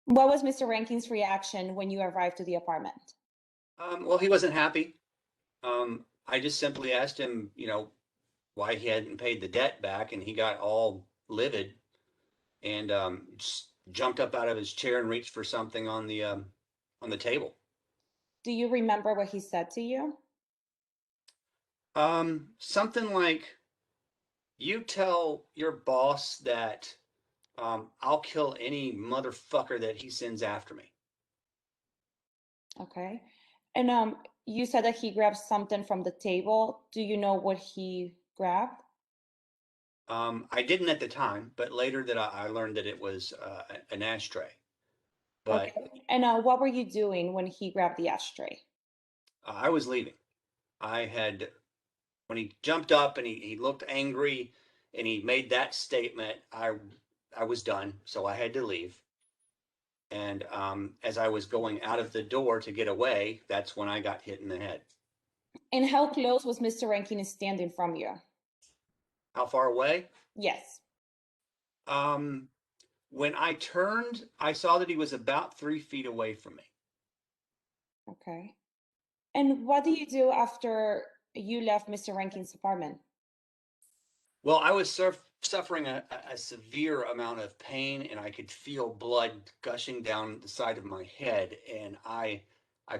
What was Mr. Rankin's reaction when you arrived to the apartment? Well, he wasn't happy. I just simply asked him, why he hadn't paid the debt back, and he got all livid and just jumped up out of his chair and reached for something on the table. Do you remember what he said to you? Something like, "You tell your boss that I'll kill any motherfucker that he sends after me." Okay. And you said that he grabbed something from the table. Do you know what he grabbed? I didn't at the time, but later that I learned that it was an ashtray. But Okay. And what were you doing when he grabbed the ashtray? I was leaving. I had when he jumped up and he looked angry and he made that statement, I was done, so I had to leave. And as I was going out of the door to get away, that's when I got hit in the head. And how close was Mr. Rankin standing from you? How far away? Yes. Um, when I turned, I saw that he was about 3 feet away from me. Okay. And what do you do after you left Mr. Rankin's apartment? Well, I was suffering a severe amount of pain, and I could feel blood gushing down the side of my head, and I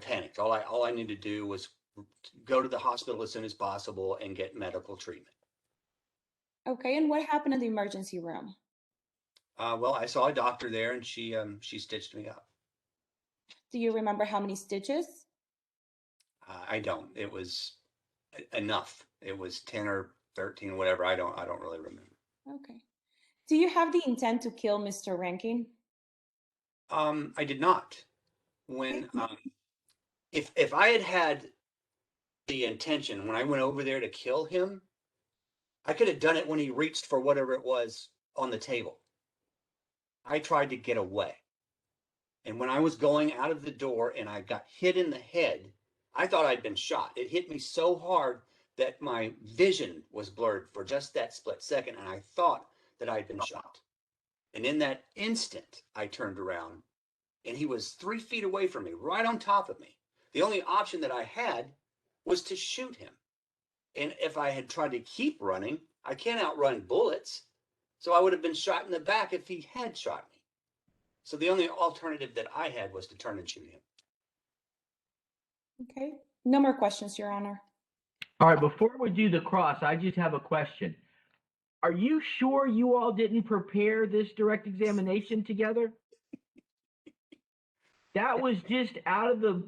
panicked. All I needed to do was go to the hospital as soon as possible and get medical treatment. Okay. And what happened in the emergency room? Well, I saw a doctor there, and she stitched me up. Do you remember how many stitches? I don't. It was enough. It was 10 or 13, whatever. I don't really remember. Okay. Do you have the intent to kill Mr. Rankin? I did not. Okay. When if I had had the intention when I went over there to kill him, I could have done it when he reached for whatever it was on the table. I tried to get away. And when I was going out of the door and I got hit in the head, I thought I'd been shot. It hit me so hard that my vision was blurred for just that split second, and I thought that I'd been shot. And in that instant, I turned around and he was 3 feet away from me, right on top of me. The only option that I had was to shoot him. And if I had tried to keep running, I can't outrun bullets. So I would have been shot in the back if he had shot me. So the only alternative that I had was to turn and shoot him. Okay. No more questions, Your Honor. All right, before we do the cross, I just have a question. Are you sure you all didn't prepare this direct examination together? That was just out of the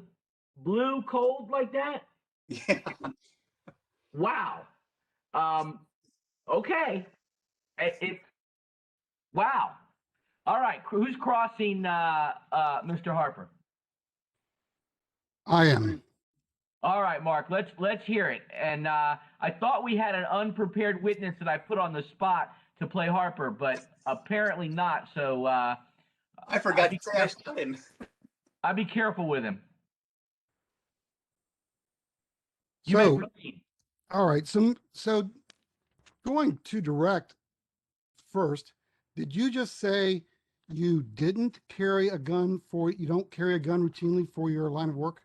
blue cold like that? Yeah. Wow. Okay. Wow. All right, who's crossing Mr. Harper? I am. All right, Mark, let's hear it. And I thought we had an unprepared witness that I put on the spot to play Harper, but apparently not. So I forgot to say I shot him. I'll be careful with him. You may So, proceed. all right. So going to direct first, did you just say you didn't carry a gun you don't carry a gun routinely for your line of work?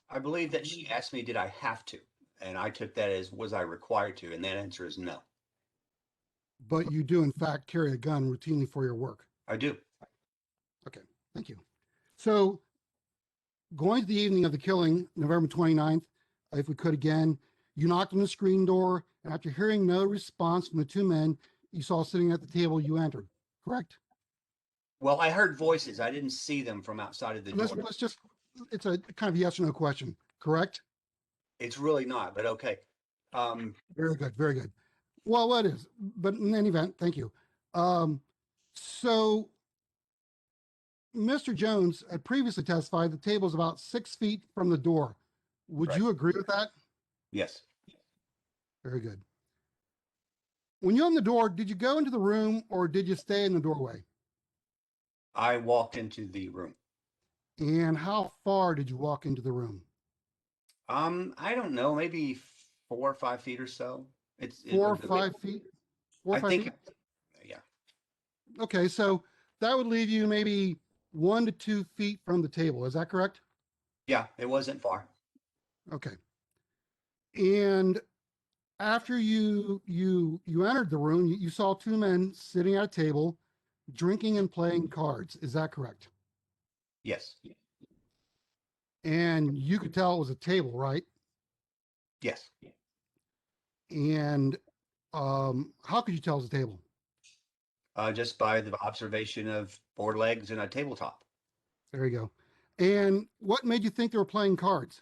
I believe that she asked me, did I have to? And I took that as, was I required to? And that answer is no. But you do, in fact, carry a gun routinely for your work. I do. Okay, thank you. So going to the evening of the killing, November 29th, if we could again, you knocked on the screen door, and after hearing no response from the two men you saw sitting at the table, you entered, correct? Well, I heard voices. I didn't see them from outside of the door. Let's just, it's a kind of yes or no question, correct? It's really not, but okay. Very good, very good. Well, what is, but in any event, thank you. So Mr. Jones had previously testified the table is about 6 feet from the door. Would Right. you agree with that? Yes. Very good. When you opened the door, did you go into the room or did you stay in the doorway? I walked into the room. And how far did you walk into the room? I don't know, maybe 4 or 5 feet or so. It's 4 or 5 feet? 4 or I 5 think, feet? yeah. Okay, so that would leave you maybe 1 to 2 feet from the table. Is that correct? Yeah, it wasn't far. Okay. And after you entered the room, you saw two men sitting at a table, drinking and playing cards. Is that correct? Yes. And you could tell it was a table, right? Yes. And how could you tell it was a table? Just by the observation of four legs and a tabletop. There you go. And what made you think they were playing cards?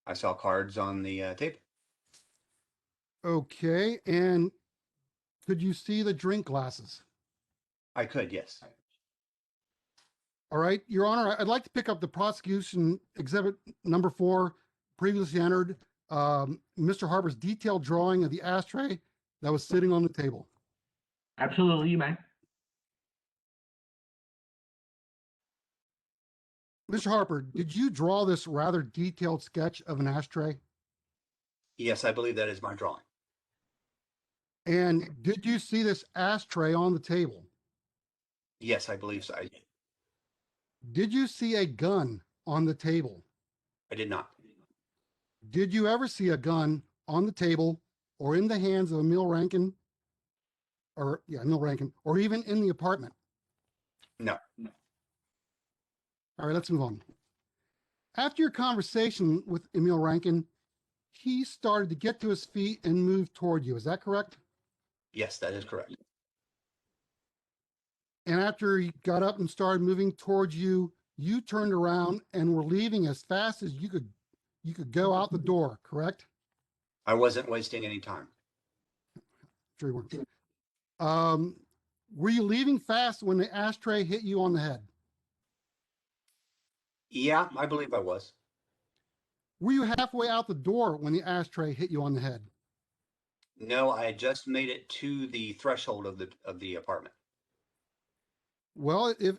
I saw cards on the table. Okay. And could you see the drink glasses? I could, yes. All right, Your Honor, I'd like to pick up the prosecution exhibit number 4, previously entered, Mr. Harper's detailed drawing of the ashtray that was sitting on the table. Absolutely, you may. Mr. Harper, did you draw this rather detailed sketch of an ashtray? Yes, I believe that is my drawing. And did you see this ashtray on the table? Yes, I believe so. I did. Did you see a gun on the table? I did not. Did you ever see a gun on the table or in the hands of Emil Rankin? Emil Rankin, or even in the apartment? No. All right, let's move on. After your conversation with Emil Rankin, he started to get to his feet and move toward you. Is that correct? Yes, that is correct. And after he got up and started moving towards you, you turned around and were leaving as fast as you could go out the door, correct? I wasn't wasting any time. Sure you weren't. Were you leaving fast when the ashtray hit you on the head? Yeah, I believe I was. Were you halfway out the door when the ashtray hit you on the head? No, I had just made it to the threshold of the apartment. Well, if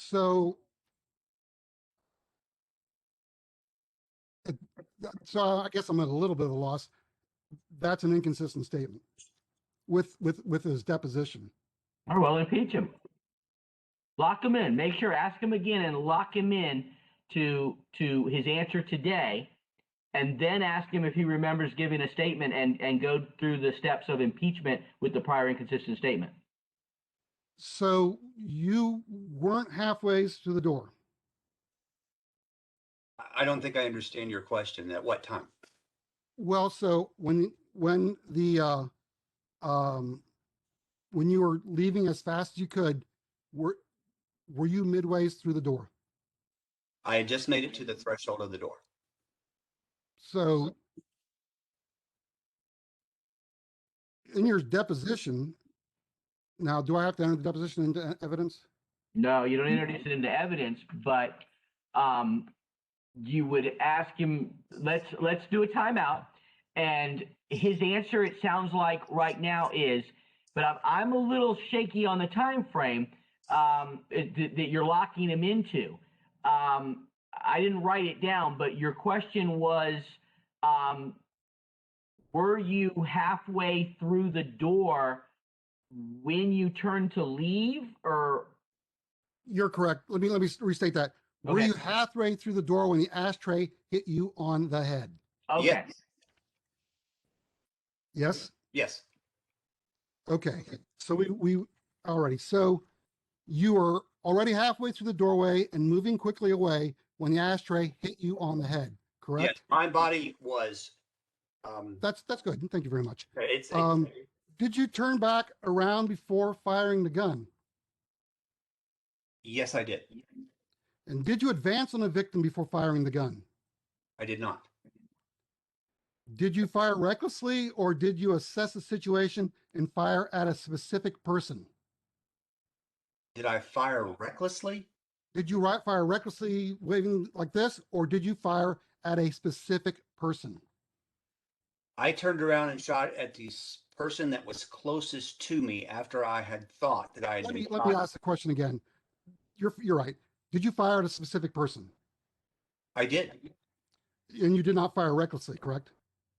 so I guess I'm at a little bit of a loss. That's an inconsistent statement with his deposition. Or well, impeach him. Lock him in. Make sure, ask him again and lock him in to his answer today, and then ask him if he remembers giving a statement and go through the steps of impeachment with the prior inconsistent statement. So you weren't halfway to the door. I don't think I understand your question. At what time? Well, so when you were leaving as fast as you could, were you midways through the door? I had just made it to the threshold of the door. So in your deposition, now do I have to enter the deposition into evidence? No, you don't introduce it into evidence, but you would ask him, let's do a timeout. And his answer, it sounds like right now is, but I'm a little shaky on the time frame that you're locking him into. I didn't write it down, but your question was, were you halfway through the door when you turned to leave, or? You're correct. Let me restate that. Were Okay. you halfway through the door when the ashtray hit you on the head? Okay. Yes. Yes? Yes. Okay. So we already. So you were already halfway through the doorway and moving quickly away when the ashtray hit you on the head, Yes. correct? My body was. That's good. Thank you very much. It's. Did you turn back around before firing the gun? Yes, I did. And did you advance on the victim before firing the gun? I did not. Did you fire recklessly, or did you assess the situation and fire at a specific person? Did I fire recklessly? Did you fire recklessly waving like this, or did you fire at a specific person? I turned around and shot at the person that was closest to me after I had thought that I had Let been me shot. ask the question again. You're right. Did you fire at a specific person? I did. And you did not fire recklessly, correct?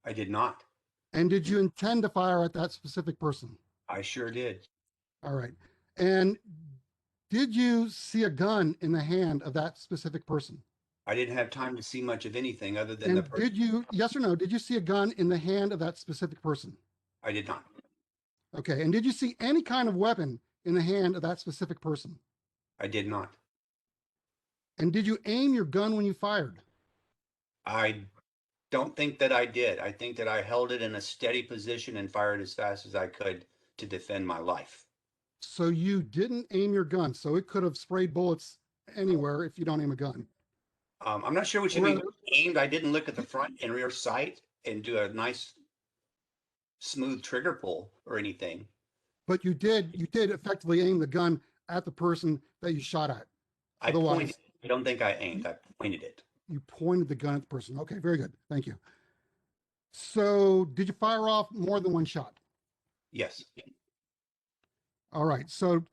I did not. And did you intend to fire at that specific person? I sure did. All right. And did you see a gun in the hand of that specific person? I didn't have time to see much of anything other than And the person. did you, yes or no, did you see a gun in the hand of that specific person? I did not. Okay. And did you see any kind of weapon in the hand of that specific person? I did not. And did you aim your gun when you fired? I don't think that I did. I think that I held it in a steady position and fired as fast as I could to defend my life. So you didn't aim your gun. So it could have sprayed bullets anywhere if you don't aim a gun. I'm not sure what you mean aimed. I didn't look at the front and rear sight and do a nice smooth trigger pull or anything. But you did effectively aim the gun at the person that you shot at. I Otherwise- pointed. I don't think I aimed. I pointed it. You pointed the gun at the person. Okay, very good. Thank you. So did you fire off more than one shot? Yes. All right. So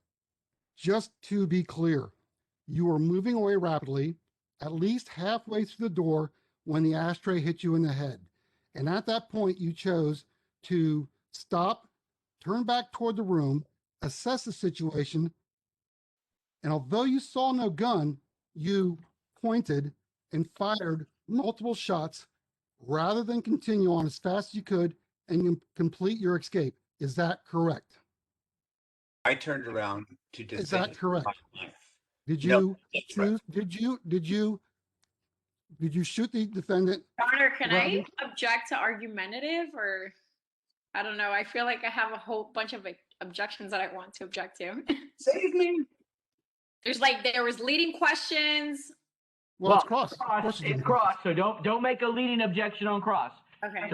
just to be clear, you were moving away rapidly, at least halfway through the door when the ashtray hit you in the head. And at that point, you chose to stop, turn back toward the room, assess the situation. And although you saw no gun, you pointed and fired multiple shots rather than continue on as fast as you could and complete your escape. Is that correct? I turned around to defend Is that correct? my life. Did No, you that's right. choose, did you shoot the defendant? Connor, can Robin? I object to argumentative, or I don't know. I feel like I have a whole bunch of objections that I want to object to. Save me. There was leading questions. Well, it's cross. It's cross. So don't make a leading objection on cross. Okay.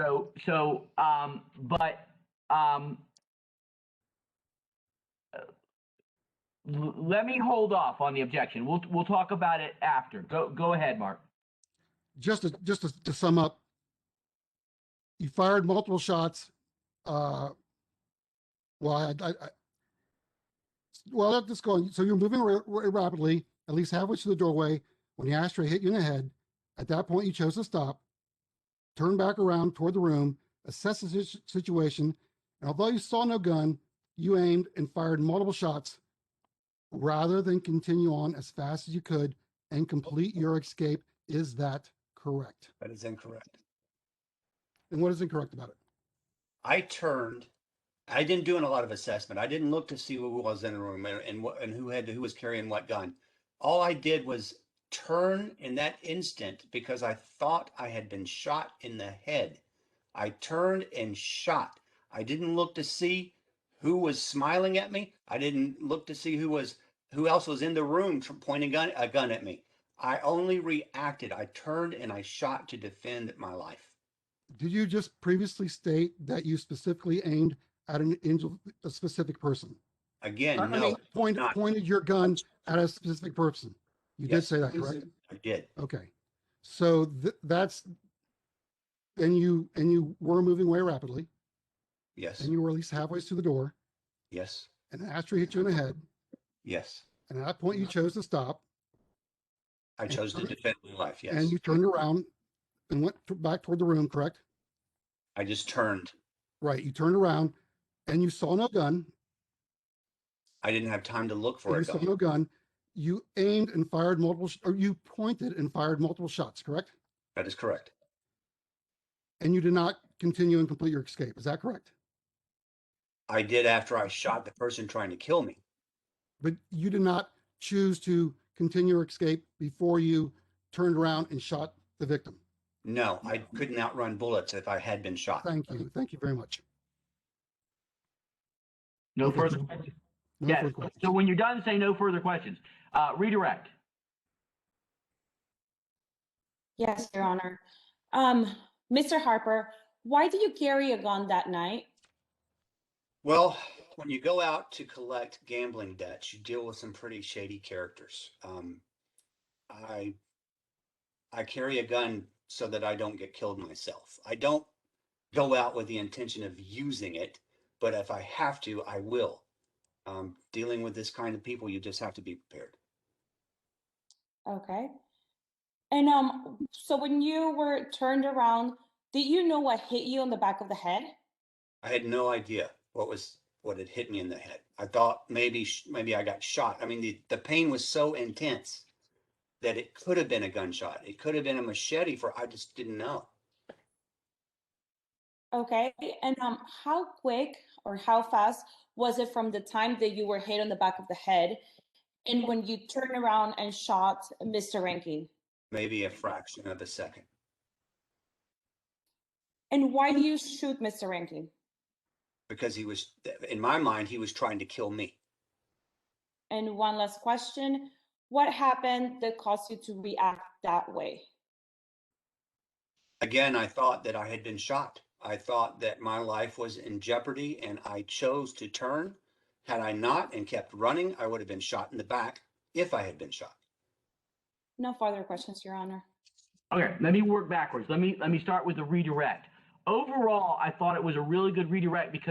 Let me hold off on the objection. We'll talk about it after. Go ahead, Mark. Just to sum up, you fired multiple shots. Let this go. So you're moving rapidly, at least halfway to the doorway, when the ashtray hit you in the head. At that point, you chose to stop, turn back around toward the room, assess the situation, and although you saw no gun, you aimed and fired multiple shots rather than continue on as fast as you could and complete your escape. Is that correct? That is incorrect. And what is incorrect about it? I turned. I didn't do a lot of assessment. I didn't look to see who was in the room and who was carrying what gun. All I did was turn in that instant because I thought I had been shot in the head. I turned and shot. I didn't look to see who was smiling at me. I didn't look to see who else was in the room pointing a gun at me. I only reacted. I turned and I shot to defend my life. Did you just previously state that you specifically aimed at a specific person? Again, I no. mean, not. pointed your gun at a specific person. You did Yes, say that, correct? I did. Okay. So that's, and you were moving away rapidly, Yes. and you were at least halfway to the door, Yes. and the ashtray hit you in the head. Yes. And at that point, you chose to stop, I chose to defend my life. Yes. and you turned around and went back toward the room, correct? I just turned. Right. You turned around, and you saw no gun. I didn't have time to look for You a saw gun. no gun. You aimed and fired or you pointed and fired multiple shots, correct? That is correct. And you did not continue and complete your escape. Is that correct? I did after I shot the person trying to kill me. But you did not choose to continue your escape before you turned around and shot the victim. No, I couldn't outrun bullets if I had been shot. Thank you. Thank you very much. No Okay. further questions. No Yes. further questions. So when you're done, say no further questions. Redirect. Yes, Your Honor. Mr. Harper, why do you carry a gun that night? Well, when you go out to collect gambling debts, you deal with some pretty shady characters. I carry a gun so that I don't get killed myself. I don't go out with the intention of using it, but if I have to, I will. Dealing with this kind of people, you just have to be prepared. Okay. And so when you were turned around Did you know what hit you on the back of the head? I had no idea what had hit me in the head. I thought maybe I got shot. I mean, the pain was so intense that it could have been a gunshot. It could have been a machete I just didn't know. Okay. And how quick or how fast was it from the time that you were hit on the back of the head and when you turned around and shot Mr. Rankin? Maybe a fraction of a second. And why do you shoot Mr. Rankin? Because in my mind, he was trying to kill me. And one last question. What happened that caused you to react that way? Again, I thought that I had been shot. I thought that my life was in jeopardy and I chose to turn. Had I not and kept running, I would have been shot in the back if I had been shot. No further questions, Your Honor. Okay, let me work backwards. Let me start with the redirect. Overall, I thought it was a really good redirect because